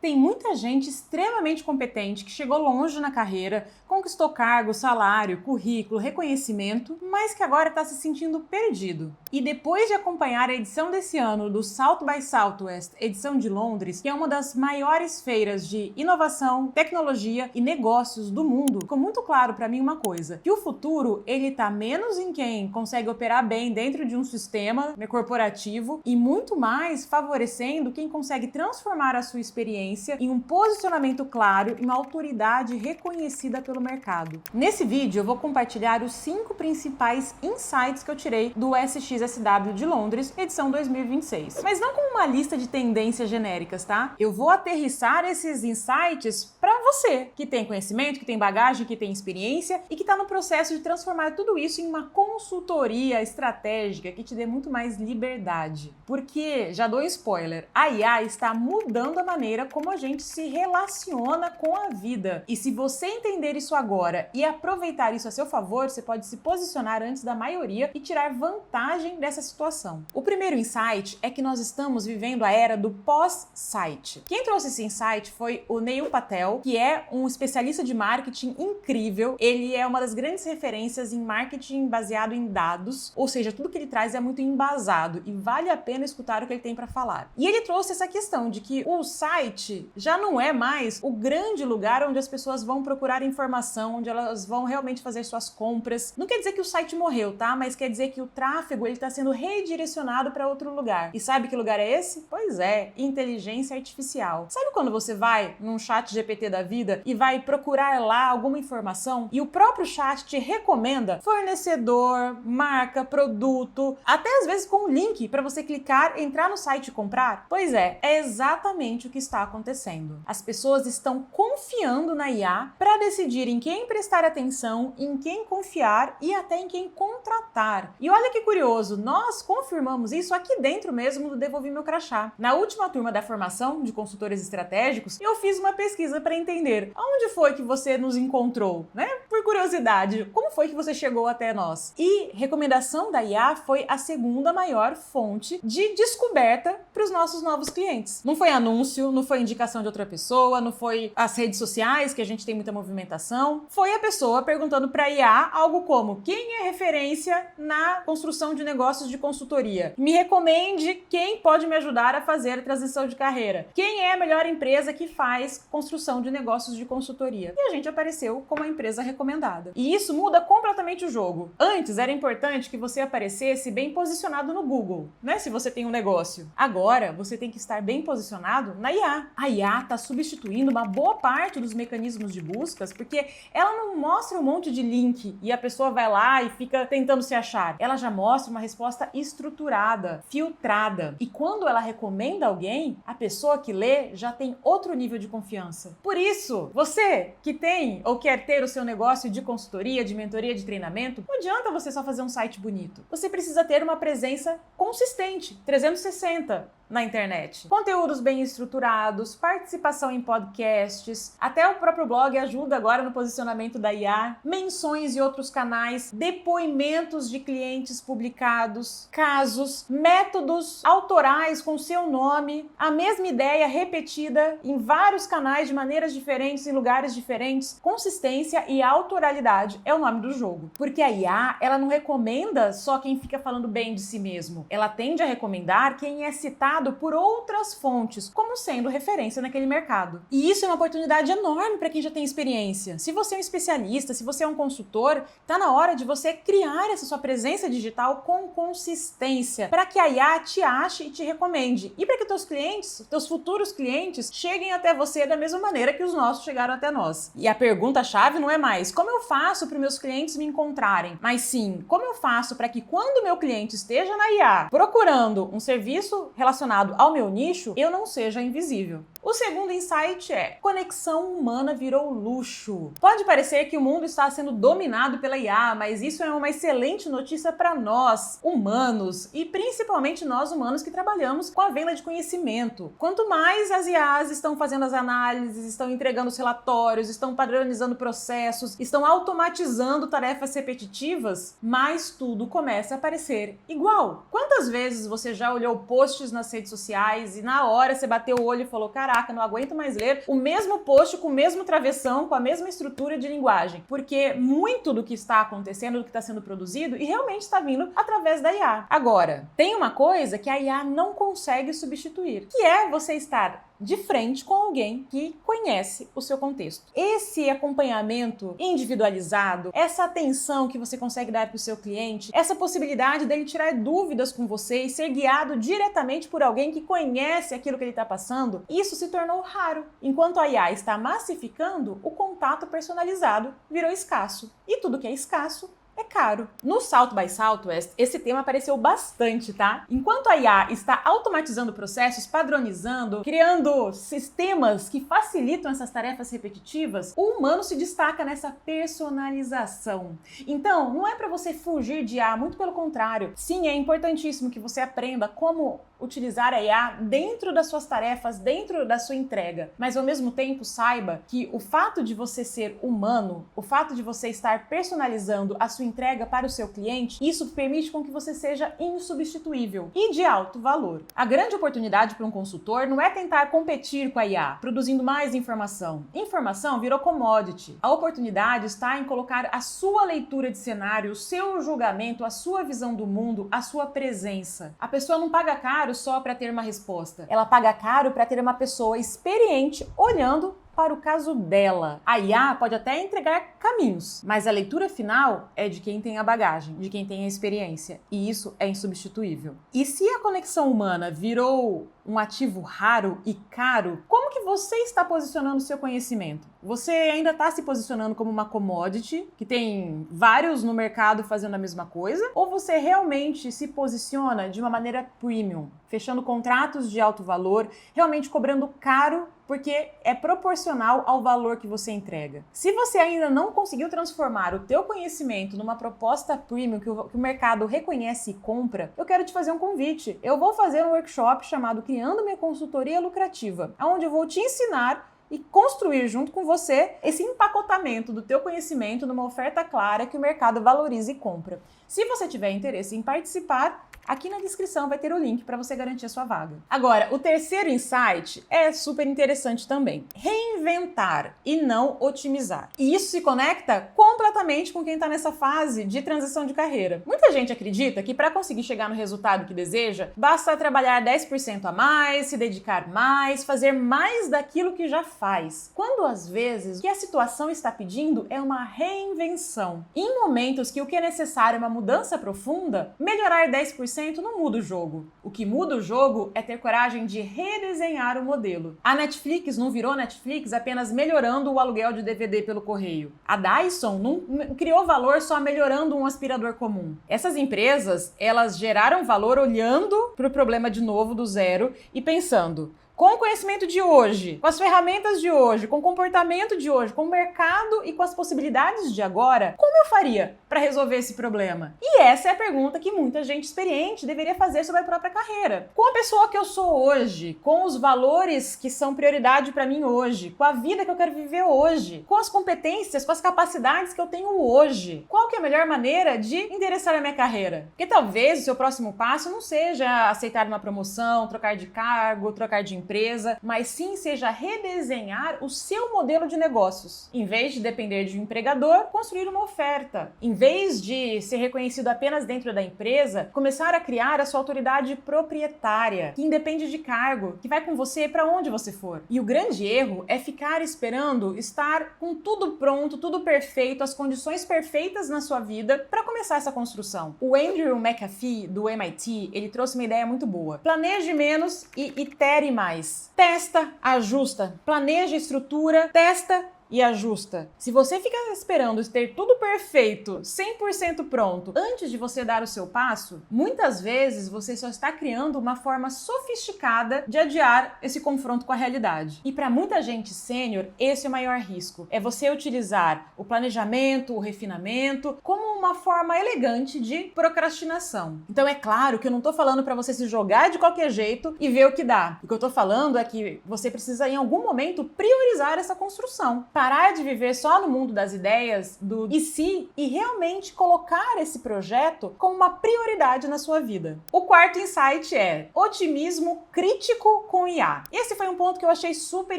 Tem muita gente extremamente competente que chegou longe na carreira, conquistou cargo, salário, currículo, reconhecimento, mas que agora está se sentindo perdido. E depois de acompanhar a edição desse ano do South by Southwest, edição de Londres, que é uma das maiores feiras de inovação, tecnologia e negócios do mundo, ficou muito claro para mim uma coisa, que o futuro ele tá menos em quem consegue operar bem dentro de um sistema corporativo e muito mais favorecendo quem consegue transformar a sua experiência em um posicionamento claro e uma autoridade reconhecida pelo mercado. Nesse vídeo eu vou compartilhar os 5 principais insights que eu tirei do SXSW de Londres, edição 2026. Mas não como uma lista de tendências genéricas, tá? Eu vou aterrissar esses insights para você, que tem conhecimento, que tem bagagem, que tem experiência e que está no processo de transformar tudo isso em uma consultoria estratégica que te dê muito mais liberdade. Porque, já dou spoiler, a IA está mudando a maneira como a gente se relaciona com a vida. E se você entender isso agora e aproveitar isso a seu favor, você pode se posicionar antes da maioria e tirar vantagem dessa situação. O primeiro insight é que nós estamos vivendo a era do pós-site. Quem trouxe esse insight foi o Neil Patel, que é um especialista de marketing incrível. Ele é uma das grandes referências em marketing baseado em dados, ou seja, tudo que ele traz é muito embasado e vale a pena escutar o que ele tem para falar. E ele trouxe essa questão de que o site já não é mais o grande lugar onde as pessoas vão procurar informação, onde elas vão realmente fazer suas compras. Não quer dizer que o site morreu, tá? Mas quer dizer que o tráfego ele está sendo redirecionado para outro lugar. E sabe que lugar é esse? Pois é, inteligência artificial. Sabe quando você vai num chat GPT da vida e vai procurar lá alguma informação e o próprio chat te recomenda fornecedor, marca, produto, até às vezes com um link para você clicar, entrar no site e comprar? Pois é exatamente o que está acontecendo. As pessoas estão confiando na IA para decidir em quem prestar atenção, em quem confiar e até em quem contratar. E olha que curioso, nós confirmamos isso aqui dentro mesmo do Devolvi Meu Crachá. Na última turma da formação de consultores estratégicos, eu fiz uma pesquisa para entender onde foi que você nos encontrou, né? Por curiosidade, como foi que você chegou até nós? E recomendação da IA foi a segunda maior fonte de descoberta para os nossos novos clientes. Não foi anúncio, não foi indicação de outra pessoa, não foi as redes sociais, que a gente tem muita movimentação. Foi a pessoa perguntando para a IA algo como: quem é referência na construção de negócios de consultoria? Me recomende quem pode me ajudar a fazer a transição de carreira. Quem é a melhor empresa que faz construção de negócios de consultoria? E a gente apareceu como a empresa recomendada. E isso muda completamente o jogo. Antes era importante que você aparecesse bem posicionado no Google, né? Se você tem um negócio. Agora você tem que estar bem posicionado na IA. A IA está substituindo uma boa parte dos mecanismos de buscas porque ela não mostra um monte de link e a pessoa vai lá e fica tentando se achar. Ela já mostra uma resposta estruturada, filtrada. E quando ela recomenda alguém, a pessoa que lê já tem outro nível de confiança. Por isso, você que tem ou quer ter o seu negócio de consultoria, de mentoria, de treinamento, não adianta você só fazer um site bonito. Você precisa ter uma presença consistente, 360 na internet. Conteúdos bem estruturados, participação em podcasts, até o próprio blog ajuda agora no posicionamento da IA, menções em outros canais, depoimentos de clientes publicados, casos, métodos autorais com seu nome, a mesma ideia repetida em vários canais de maneiras diferentes, em lugares diferentes. Consistência e autoralidade é o nome do jogo. Porque a IA, ela não recomenda só quem fica falando bem de si mesmo. Ela tende a recomendar quem é citado por outras fontes, como sendo referência naquele mercado. E isso é uma oportunidade enorme para quem já tem experiência. Se você é um especialista, se você é um consultor, tá na hora de você criar essa sua presença digital com consistência, para que a IA te ache e te recomende. E para que teus clientes, teus futuros clientes, cheguem até você da mesma maneira que os nossos chegaram até nós. E a pergunta-chave não é mais como eu faço para meus clientes me encontrarem, mas sim como eu faço para que quando o meu cliente esteja na IA procurando um serviço relacionado ao meu nicho, eu não seja invisível. O segundo insight é: conexão humana virou luxo. Pode parecer que o mundo está sendo dominado pela IA, mas isso é uma excelente notícia para nós, humanos, e principalmente nós humanos que trabalhamos com a venda de conhecimento. Quanto mais as IAs estão fazendo as análises, estão entregando os relatórios, estão padronizando processos, estão automatizando tarefas repetitivas, mais tudo começa a parecer igual. Quantas vezes você já olhou posts nas redes sociais e na hora você bateu o olho e falou: caraca, Caraca, não aguento mais ler o mesmo post com o mesmo travessão, com a mesma estrutura de linguagem, porque muito do que está acontecendo, do que está sendo produzido, e realmente está vindo através da IA. Agora, tem uma coisa que a IA não consegue substituir, que é você estar de frente com alguém que conhece o seu contexto. Esse acompanhamento individualizado, essa atenção que você consegue dar para o seu cliente, essa possibilidade dele tirar dúvidas com você e ser guiado diretamente por alguém que conhece aquilo que ele está passando, isso se tornou raro. Enquanto a IA está massificando, o contato personalizado virou escasso. E tudo que é escasso é caro. No South by Southwest, esse tema apareceu bastante, tá? Enquanto a IA está automatizando processos, padronizando, criando sistemas que facilitam essas tarefas repetitivas, o humano se destaca nessa personalização. Então, não é para você fugir de IA, muito pelo contrário. Sim, é importantíssimo que você aprenda como utilizar a IA dentro das suas tarefas, dentro da sua entrega. Mas, ao mesmo tempo, saiba que o fato de você ser humano, o fato de você estar personalizando a sua entrega para o seu cliente, isso permite com que você seja insubstituível e de alto valor. A grande oportunidade para um consultor não é tentar competir com a IA, produzindo mais informação. Informação virou commodity. A oportunidade está em colocar a sua leitura de cenário, o seu julgamento, a sua visão do mundo, a sua presença. A pessoa não paga caro só para ter uma resposta. Ela paga caro para ter uma pessoa experiente olhando para o caso dela. A IA pode até entregar caminhos, mas a leitura final é de quem tem a bagagem, de quem tem a experiência, e isso é insubstituível. E se a conexão humana virou um ativo raro e caro, como que você está posicionando o seu conhecimento? Você ainda está se posicionando como uma commodity, que tem vários no mercado fazendo a mesma coisa? Ou você realmente se posiciona de uma maneira premium, fechando contratos de alto valor, realmente cobrando caro porque é proporcional ao valor que você entrega? Se você ainda não conseguiu transformar o teu conhecimento numa proposta premium que o mercado reconhece e compra, eu quero te fazer um convite. Eu vou fazer um workshop chamado Criando Minha Consultoria Lucrativa, onde eu vou te ensinar e construir junto com você esse empacotamento do teu conhecimento numa oferta clara que o mercado valoriza e compra. Se você tiver interesse em participar, aqui na descrição vai ter o link para você garantir a sua vaga. Agora, o terceiro insight é super interessante também. Reinventar e não otimizar. E isso se conecta completamente com quem está nessa fase de transição de carreira. Muita gente acredita que para conseguir chegar no resultado que deseja, basta trabalhar 10% a mais, se dedicar mais, fazer mais daquilo que já faz. Quando às vezes o que a situação está pedindo é uma reinvenção. Em momentos que o que é necessário é uma mudança profunda, melhorar 10% não muda o jogo. O que muda o jogo é ter coragem de redesenhar o modelo. A Netflix não virou Netflix apenas melhorando o aluguel de DVD pelo correio. A Dyson não criou valor só melhorando um aspirador comum. Essas empresas, elas geraram valor olhando para o problema de novo do zero e pensando: com o conhecimento de hoje, com as ferramentas de hoje, com o comportamento de hoje, com o mercado e com as possibilidades de agora, como eu faria para resolver esse problema? E essa é a pergunta que muita gente experiente deveria fazer sobre a própria carreira. Com a pessoa que eu sou hoje, com os valores que são prioridade para mim hoje, com a vida que eu quero viver hoje, com as competências, com as capacidades que eu tenho hoje, qual que é a melhor maneira de endereçar a minha carreira? Porque talvez o seu próximo passo não seja aceitar uma promoção, trocar de cargo, trocar de empresa, mas sim seja redesenhar o seu modelo de negócios. Em vez de depender de um empregador, construir uma oferta. Em vez de ser reconhecido apenas dentro da empresa, começar a criar a sua autoridade proprietária, que independe de cargo, que vai com você para onde você for. E o grande erro é ficar esperando estar com tudo pronto, tudo perfeito, as condições perfeitas na sua vida para começar essa construção. O Andrew McAfee, do MIT, ele trouxe uma ideia muito boa. Planeje menos e itere mais. Testa, ajusta, planeja a estrutura, testa e ajusta. Se você fica esperando ter tudo perfeito, 100% pronto, antes de você dar o seu passo, muitas vezes você só está criando uma forma sofisticada de adiar esse confronto com a realidade. E para muita gente sênior, esse é o maior risco. É você utilizar o planejamento, o refinamento, como uma forma elegante de procrastinação. Então é claro que eu não estou falando para você se jogar de qualquer jeito e ver o que dá. O que eu estou falando é que você precisa em algum momento priorizar essa construção. parar de viver só no mundo das ideias, do e se, e realmente colocar esse projeto como uma prioridade na sua vida. O quarto insight é otimismo crítico com IA. Esse foi um ponto que eu achei super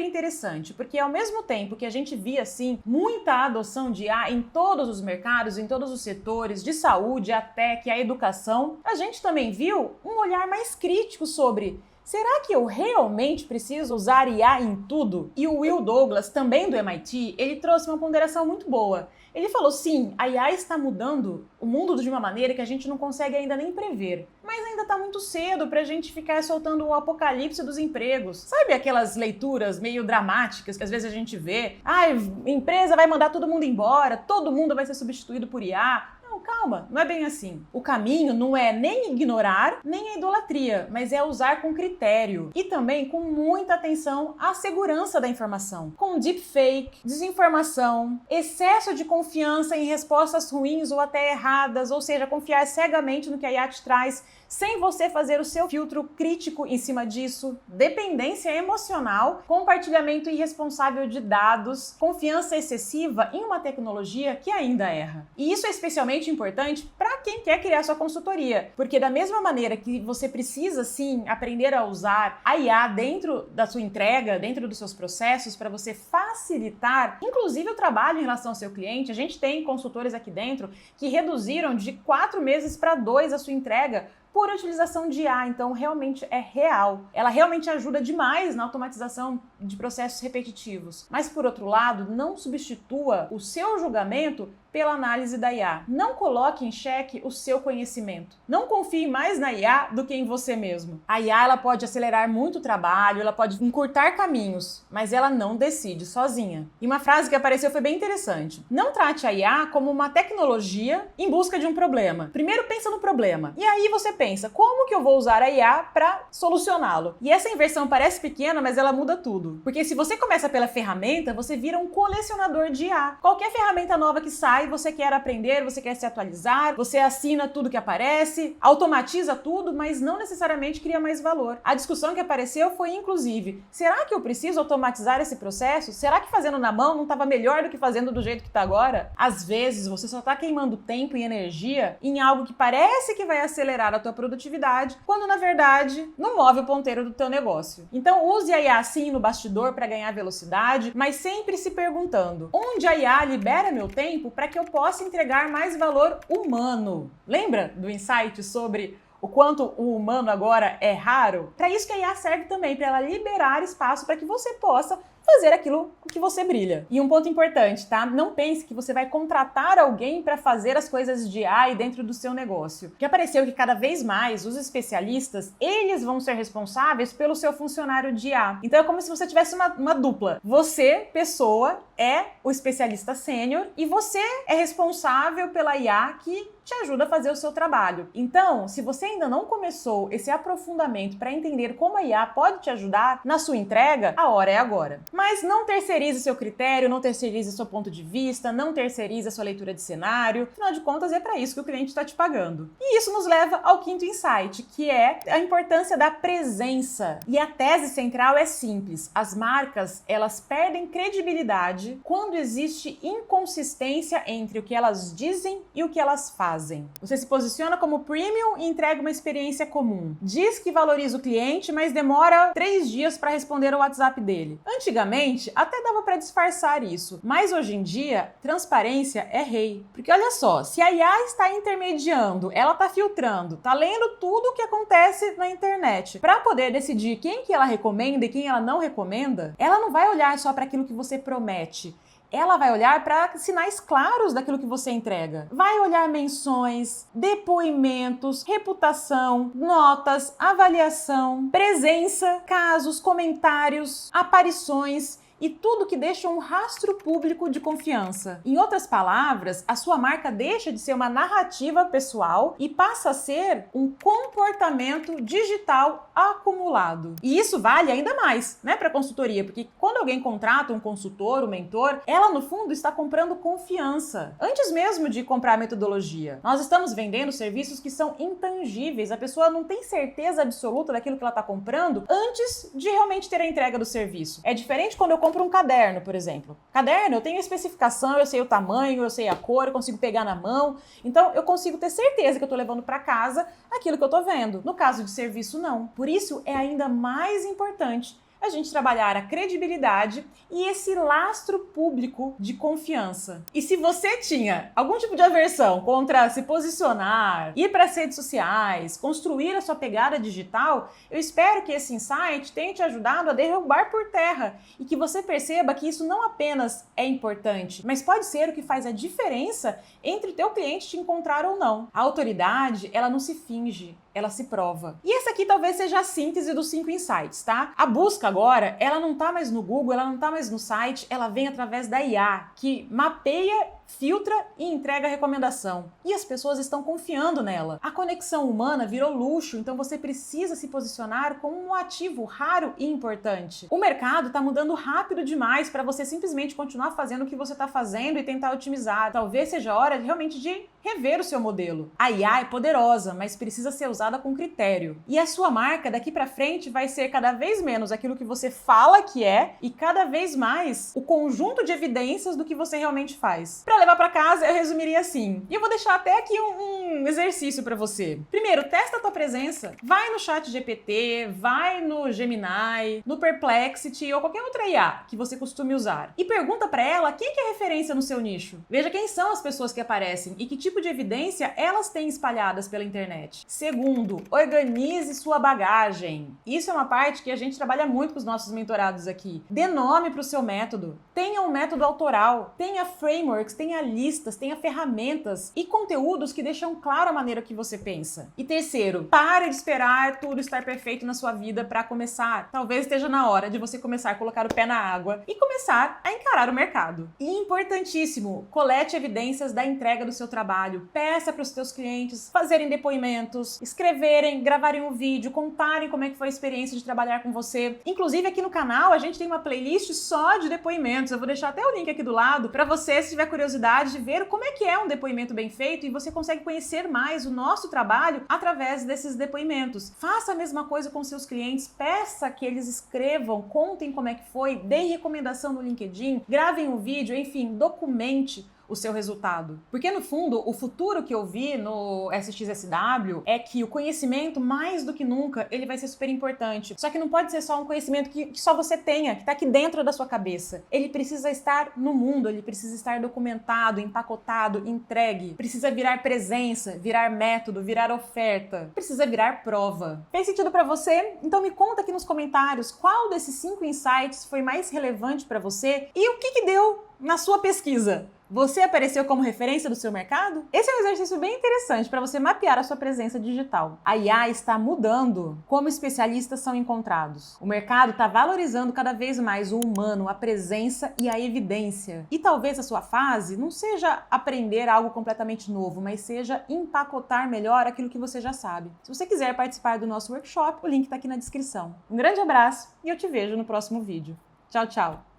interessante, porque ao mesmo tempo que a gente via, assim, muita adoção de IA em todos os mercados, em todos os setores, de saúde, a tech, a educação, a gente também viu um olhar mais crítico sobre: será que eu realmente preciso usar IA em tudo? E o Will Douglas, também do MIT, ele trouxe uma ponderação muito boa. Ele falou: sim, a IA está mudando o mundo de uma maneira que a gente não consegue ainda nem prever. Mas ainda está muito cedo para a gente ficar soltando o apocalipse dos empregos. Sabe aquelas leituras meio dramáticas que às vezes a gente vê? Ah, a empresa vai mandar todo mundo embora, todo mundo vai ser substituído por IA. Não, calma, não é bem assim. O caminho não é nem ignorar, nem a idolatria, mas é usar com critério e também com muita atenção à segurança da informação. Com deepfake, desinformação, excesso de confiança em respostas ruins ou até erradas, ou seja, confiar cegamente no que a IA te traz, sem você fazer o seu filtro crítico em cima disso, dependência emocional, compartilhamento irresponsável de dados, confiança excessiva em uma tecnologia que ainda erra. E isso é especialmente importante para quem quer criar sua consultoria, porque da mesma maneira que você precisa sim aprender a usar a IA dentro da sua entrega, dentro dos seus processos, para você facilitar, inclusive o trabalho em relação ao seu cliente. A gente tem consultores aqui dentro que reduziram de 4 meses para 2 a sua entrega por utilização de IA, então realmente é real. Ela realmente ajuda demais na automatização de processos repetitivos. Mas, por outro lado, não substitua o seu julgamento pela análise da IA. Não coloque em xeque o seu conhecimento. Não confie mais na IA do que em você mesmo. A IA ela pode acelerar muito o trabalho, ela pode encurtar caminhos, mas ela não decide sozinha. E uma frase que apareceu foi bem interessante. Não trate a IA como uma tecnologia em busca de um problema. Primeiro pensa no problema, e aí você pensa, como que eu vou usar a IA para solucioná-lo? E essa inversão parece pequena, mas ela muda tudo. Porque se você começa pela ferramenta, você vira um colecionador de IA. Qualquer ferramenta nova que sai, você quer aprender, você quer se atualizar, você assina tudo que aparece, automatiza tudo, mas não necessariamente cria mais valor. A discussão que apareceu foi, inclusive, será que eu preciso automatizar esse processo? Será que fazendo na mão não estava melhor do que fazendo do jeito que está agora? Às vezes, você só está queimando tempo e energia em algo que parece que vai acelerar a tua produtividade, quando na verdade não move o ponteiro do teu negócio. Então use a IA sim no bastidor para ganhar velocidade, mas sempre se perguntando, onde a IA libera meu tempo para que eu possa entregar mais valor humano? Lembra do insight sobre o quanto o humano agora é raro? Para isso que a IA serve também, para ela liberar espaço para que você possa fazer aquilo que você brilha. E um ponto importante, tá? Não pense que você vai contratar alguém para fazer as coisas de AI dentro do seu negócio. Que apareceu que cada vez mais os especialistas, eles vão ser responsáveis pelo seu funcionário de IA. Então é como se você tivesse uma dupla. Você, pessoa, é o especialista sênior e você é responsável pela IA que te ajuda a fazer o seu trabalho. Então, se você ainda não começou esse aprofundamento para entender como a IA pode te ajudar na sua entrega, a hora é agora. Mas não terceirize seu critério, não terceirize seu ponto de vista, não terceirize a sua leitura de cenário. Afinal de contas, é para isso que o cliente está te pagando. E isso nos leva ao quinto insight, que é a importância da presença. E a tese central é simples. As marcas, elas perdem credibilidade quando existe inconsistência entre o que elas dizem e o que elas fazem. Você se posiciona como premium e entrega uma experiência comum. Diz que valoriza o cliente, mas demora 3 dias para responder ao WhatsApp dele. Antigamente, até dava para disfarçar isso, mas hoje em dia, transparência é rei. Porque olha só, se a IA está intermediando, ela está filtrando, está lendo tudo o que acontece na internet, para poder decidir quem que ela recomenda e quem ela não recomenda, ela não vai olhar só para aquilo que você promete. Ela vai olhar para sinais claros daquilo que você entrega. Vai olhar menções, depoimentos, reputação, notas, avaliação, presença, casos, comentários, aparições e tudo que deixa um rastro público de confiança. Em outras palavras, a sua marca deixa de ser uma narrativa pessoal e passa a ser um comportamento digital acumulado. E isso vale ainda mais, né, para consultoria, porque quando alguém contrata um consultor, um mentor, ela no fundo está comprando confiança. Antes mesmo de comprar a metodologia, nós estamos vendendo serviços que são intangíveis. A pessoa não tem certeza absoluta daquilo que ela está comprando antes de realmente ter a entrega do serviço. É diferente quando eu compro compro um caderno, por exemplo. Caderno, eu tenho a especificação, eu sei o tamanho, eu sei a cor, eu consigo pegar na mão. Então, eu consigo ter certeza que eu tô levando para casa aquilo que eu tô vendo. No caso de serviço, não. Por isso, é ainda mais importante a gente trabalhar a credibilidade e esse lastro público de confiança. E se você tinha algum tipo de aversão contra se posicionar, ir para as redes sociais, construir a sua pegada digital, eu espero que esse insight tenha te ajudado a derrubar por terra e que você perceba que isso não apenas é importante, mas pode ser o que faz a diferença entre o teu cliente te encontrar ou não. A autoridade, ela não se finge, ela se prova. E essa aqui talvez seja a síntese dos 5 insights, tá? A busca agora, ela não tá mais no Google, ela não tá mais no site, ela vem através da IA, que mapeia, filtra e entrega a recomendação. E as pessoas estão confiando nela. A conexão humana virou luxo, então você precisa se posicionar como um ativo raro e importante. O mercado está mudando rápido demais para você simplesmente continuar fazendo o que você está fazendo e tentar otimizar. Talvez seja a hora realmente de rever o seu modelo. A IA é poderosa, mas precisa ser usada com critério. E a sua marca daqui para frente vai ser cada vez menos aquilo que você fala que é e cada vez mais o conjunto de evidências do que você realmente faz. Para levar para casa, eu resumiria assim. E eu vou deixar até aqui um exercício para você. Primeiro, testa a tua presença. Vai no ChatGPT, vai no Gemini, no Perplexity ou qualquer outra IA que você costume usar. E pergunta para ela quem que é referência no seu nicho. Veja quem são as pessoas que aparecem e que tipo de evidência elas têm espalhadas pela internet. Segundo, organize sua bagagem. Isso é uma parte que a gente trabalha muito com os nossos mentorados aqui. Dê nome para o seu método. Tenha um método autoral. Tenha frameworks, tenha listas, tenha ferramentas e conteúdos que deixam claro a maneira que você pensa. E terceiro, pare de esperar tudo estar perfeito na sua vida para começar. Talvez esteja na hora de você começar a colocar o pé na água e começar a encarar o mercado. E importantíssimo, colete evidências da entrega do seu trabalho. Peça para os seus clientes fazerem depoimentos, escreverem, gravarem um vídeo, contarem como é que foi a experiência de trabalhar com você. Inclusive aqui no canal a gente tem uma playlist só de depoimentos. Eu vou deixar até o link aqui do lado para você, se tiver curiosidade de ver como é que é um depoimento bem feito, e você consegue conhecer mais o nosso trabalho através desses depoimentos. Faça a mesma coisa com seus clientes, peça que eles escrevam, contem como é que foi, deem recomendação no LinkedIn, gravem um vídeo, enfim, documente o seu resultado. Porque no fundo, o futuro que eu vi no SXSW é que o conhecimento, mais do que nunca, ele vai ser super importante. Só que não pode ser só um conhecimento que só você tenha, que tá aqui dentro da sua cabeça. Ele precisa estar no mundo, ele precisa estar documentado, empacotado, entregue. Precisa virar presença, virar método, virar oferta. Precisa virar prova. Fez sentido pra você? Então me conta aqui nos comentários qual desses 5 insights foi mais relevante pra você e o que deu na sua pesquisa. Você apareceu como referência do seu mercado? Esse é um exercício bem interessante para você mapear a sua presença digital. A IA está mudando como especialistas são encontrados. O mercado está valorizando cada vez mais o humano, a presença e a evidência. E talvez a sua fase não seja aprender algo completamente novo, mas seja empacotar melhor aquilo que você já sabe. Se você quiser participar do nosso workshop, o link está aqui na descrição. Um grande abraço e eu te vejo no próximo vídeo. Tchau, tchau!